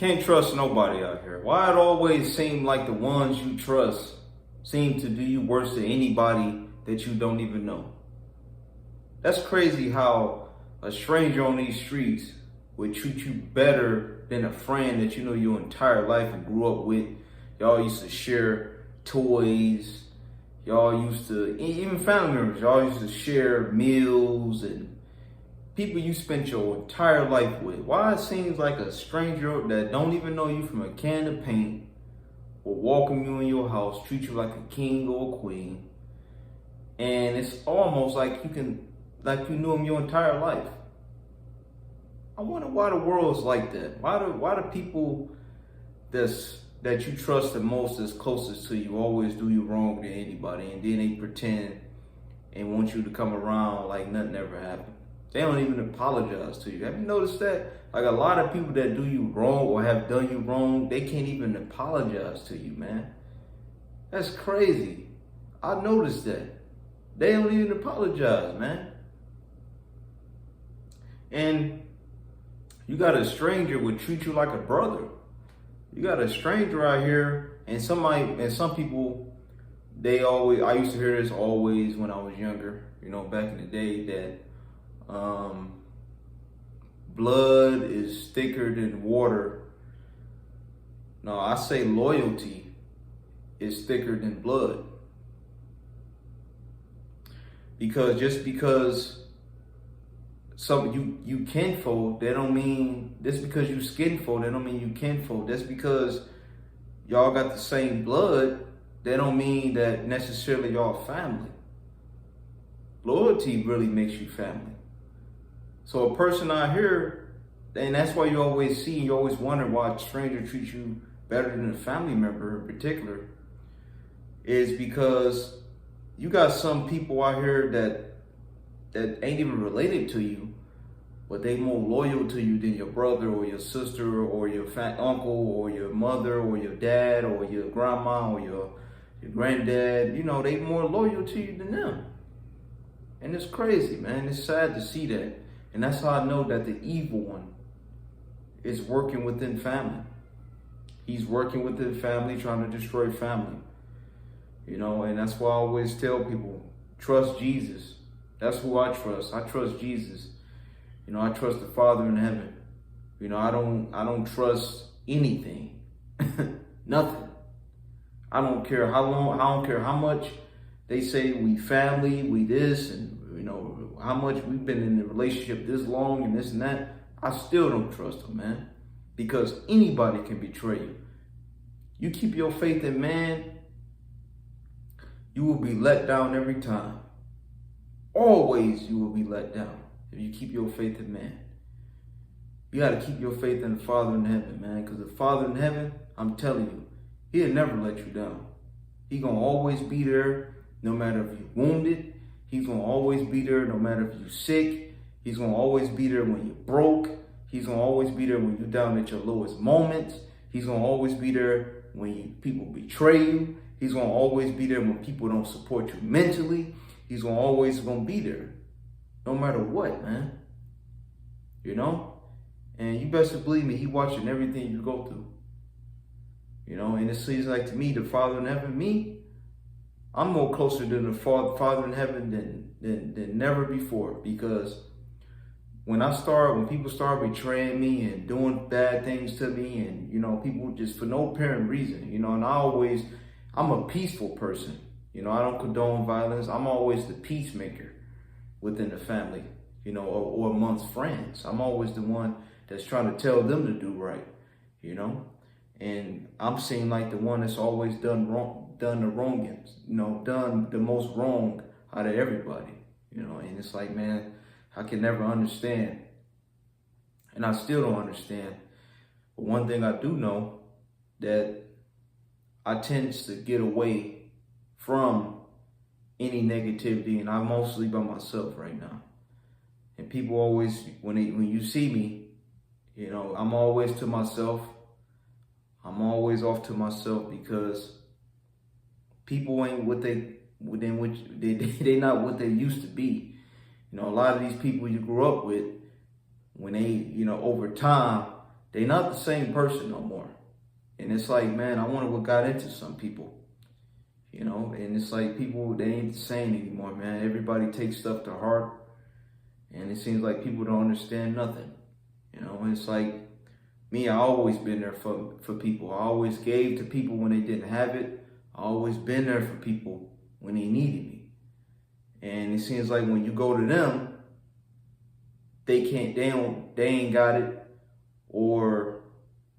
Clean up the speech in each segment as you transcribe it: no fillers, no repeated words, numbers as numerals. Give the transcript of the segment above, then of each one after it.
Can't trust nobody out here. Why it always seem like the ones you trust seem to do you worse than anybody that you don't even know? That's crazy how a stranger on these streets would treat you better than a friend that you know your entire life and grew up with. Y'all used to share toys. Y'all used to, even family members, y'all used to share meals and people you spent your entire life with. Why it seems like a stranger that don't even know you from a can of paint will welcome you in your house, treat you like a king or a queen, and it's almost like you knew him your entire life. I wonder why the world's like that. Why do people that you trust the most, that's closest to you, always do you wrong to anybody, and then they pretend and want you to come around like nothing ever happened. They don't even apologize to you. Have you noticed that? Like a lot of people that do you wrong or have done you wrong, they can't even apologize to you, man. That's crazy. I noticed that. They don't even apologize, man. And you got a stranger would treat you like a brother. You got a stranger out here, and some people, I used to hear this always when I was younger, back in the day, that blood is thicker than water. No, I say loyalty is thicker than blood. Because just because you kinfolk, that don't mean, just because you skinfolk, that don't mean you kinfolk. That's because y'all got the same blood, that don't mean that necessarily y'all family. Loyalty really makes you family. So a person out here, and that's why you always wonder why a stranger treats you better than a family member in particular, is because you got some people out here that ain't even related to you, but they more loyal to you than your brother or your sister or your uncle or your mother or your dad or your grandma or your granddad. They more loyal to you than them. And it's crazy, man. It's sad to see that. And that's how I know that the evil one is working within family. He's working within family, trying to destroy family. And that's why I always tell people, trust Jesus. That's who I trust. I trust Jesus. I trust the Father in heaven. I don't trust anything. Nothing. I don't care how long, I don't care how much they say we family, we this, and how much we've been in a relationship this long and this and that. I still don't trust them, man. Because anybody can betray you. You keep your faith in man, you will be let down every time. Always you will be let down if you keep your faith in man. You got to keep your faith in the Father in heaven, man. Because the Father in heaven, I'm telling you, he'll never let you down. He's going to always be there no matter if you're wounded. He's going to always be there no matter if you're sick. He's going to always be there when you're broke. He's going to always be there when you're down at your lowest moments. He's going to always be there when people betray you. He's going to always be there when people don't support you mentally. He's always going to be there no matter what, man. And you best believe me, he's watching everything you go through. And it seems like to me, the Father in heaven, I'm more closer to the Father in heaven than never before. Because when people start betraying me and doing bad things to me, and people just for no apparent reason, and I'm a peaceful person. I don't condone violence. I'm always the peacemaker within the family, or amongst friends. I'm always the one that's trying to tell them to do right, and I'm seen like the one that's always done the wrongest, done the most wrong out of everybody, and it's like, man, I can never understand. And I still don't understand. But one thing I do know, that I tend to get away from any negativity, and I'm mostly by myself right now. And people always, when you see me, I'm always to myself. I'm always off to myself, because people ain't they not what they used to be. A lot of these people you grew up with, when they, over time, they not the same person no more. And it's like, man, I wonder what got into some people, you know? And it's like people, they ain't the same anymore, man. Everybody takes stuff to heart. And it seems like people don't understand nothing, you know? And it's like, me, I always been there for people. I always gave to people when they didn't have it. I always been there for people when they needed me. And it seems like when you go to them, they ain't got it, or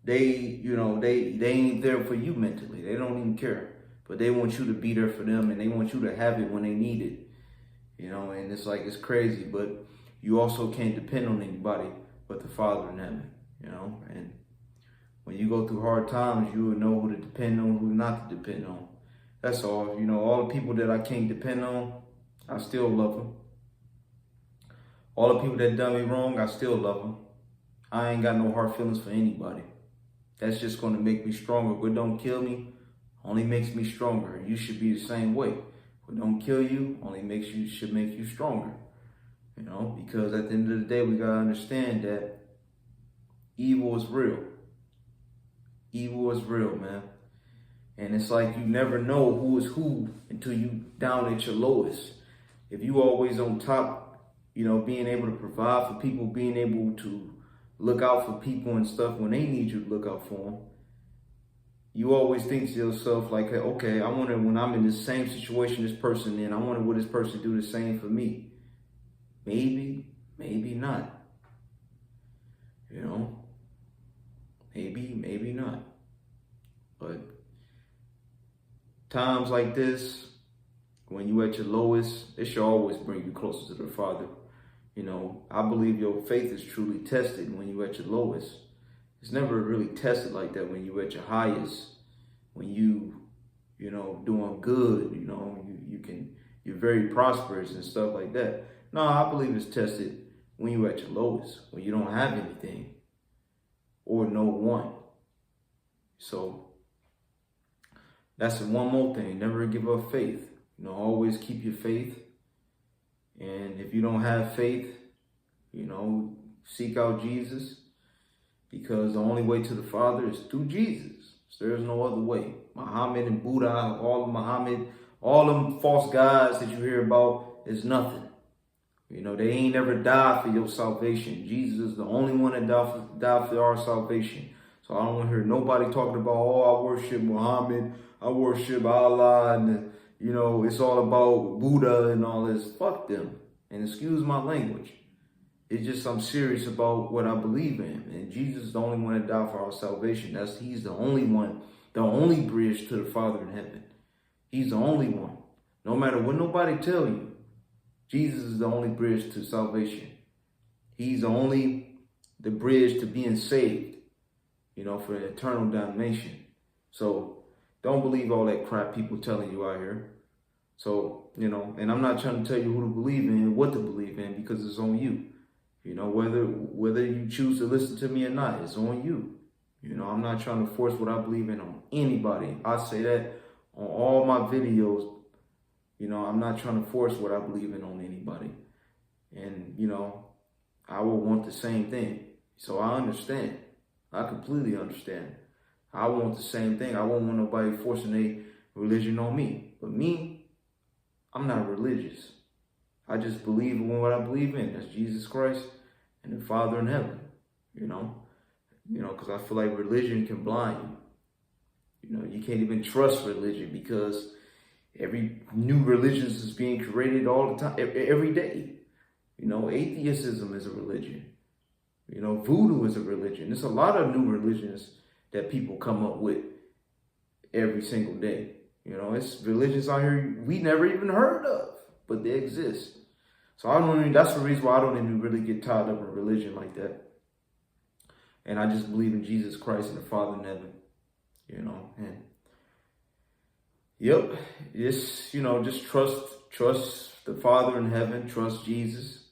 they ain't there for you mentally. They don't even care. But they want you to be there for them, and they want you to have it when they need it. You know, and it's like, it's crazy, but you also can't depend on anybody but the Father in heaven, you know? And when you go through hard times, you will know who to depend on, who not to depend on. That's all. You know, all the people that I can't depend on, I still love them. All the people that done me wrong, I still love them. I ain't got no hard feelings for anybody. That's just going to make me stronger. What don't kill me only makes me stronger. You should be the same way. What don't kill you only should make you stronger. You know, because at the end of the day, we got to understand that evil is real. Evil is real, man. And it's like you never know who is who until you down at your lowest. If you always on top, you know, being able to provide for people, being able to look out for people and stuff when they need you to look out for them, you always think to yourself like, okay, I wonder when I'm in the same situation this person in, I wonder will this person do the same for me? Maybe, maybe not. You know, maybe not. But times like this, when you at your lowest, it should always bring you closer to the Father. You know, I believe your faith is truly tested when you at your lowest. It's never really tested like that when you at your highest, when you know, doing good, you know, you're very prosperous and stuff like that. No, I believe it's tested when you at your lowest, when you don't have anything or no one. So that's one more thing. Never give up faith. You know, always keep your faith. And if you don't have faith, you know, seek out Jesus, because the only way to the Father is through Jesus. So there's no other way. Muhammad and Buddha, all them false gods that you hear about is nothing. You know, they ain't never died for your salvation. Jesus is the only one that died for our salvation. So I don't want to hear nobody talking about, oh, I worship Muhammad, I worship Allah, and you know, it's all about Buddha and all this. Fuck them. And excuse my language. It's just I'm serious about what I believe in. And Jesus is the only one that died for our salvation. He's the only one, the only bridge to the Father in heaven. He's the only one. No matter what nobody tell you, Jesus is the only bridge to salvation. He's the bridge to being saved, you know, for eternal damnation. So don't believe all that crap people telling you out here. So, you know, and I'm not trying to tell you who to believe in and what to believe in, because it's on you. You know, whether you choose to listen to me or not, it's on you. You know, I'm not trying to force what I believe in on anybody. I say that on all my videos. You know, I'm not trying to force what I believe in on anybody. And, you know, I will want the same thing. So I understand. I completely understand. I want the same thing. I won't want nobody forcing their religion on me. But me, I'm not religious. I just believe in what I believe in. That's Jesus Christ and the Father in heaven. You know, because I feel like religion can blind you. You know, you can't even trust religion because every new religion is being created all the time, every day. You know, atheism is a religion. You know, voodoo is a religion. There's a lot of new religions that people come up with every single day. You know, it's religions out here we never even heard of, but they exist. So that's the reason why I don't even really get tied up in religion like that. And I just believe in Jesus Christ and the Father in heaven, you know, and yep, just trust the Father in heaven, trust Jesus,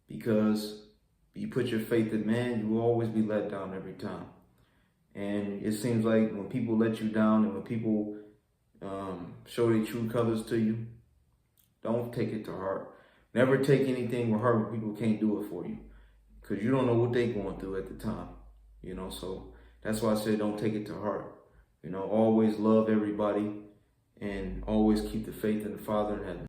because you put your faith in man, you will always be let down every time. And it seems like when people let you down and when people show their true colors to you, don't take it to heart. Never take anything with heart when people can't do it for you, because you don't know what they're going through at the time. You know, so that's why I said don't take it to heart. You know, always love everybody and always keep the faith in the Father in heaven.